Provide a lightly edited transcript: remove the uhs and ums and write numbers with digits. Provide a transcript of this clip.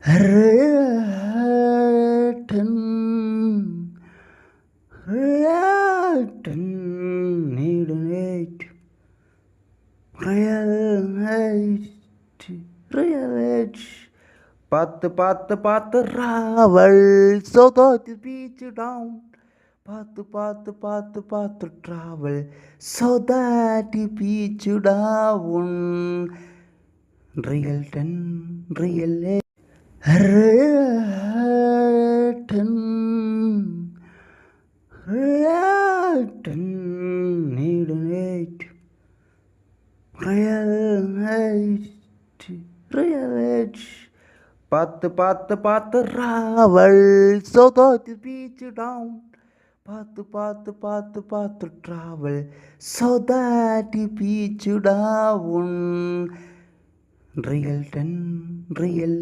Return, return, need it, real it. பார்த்து Rawal so that the beach down. பார்த்து travel so that the beach down. Real ten, real it. Return, need it, real. பார்த்து Rawal so that the beach down. பார்த்து travel so that the beach down. Real ten, real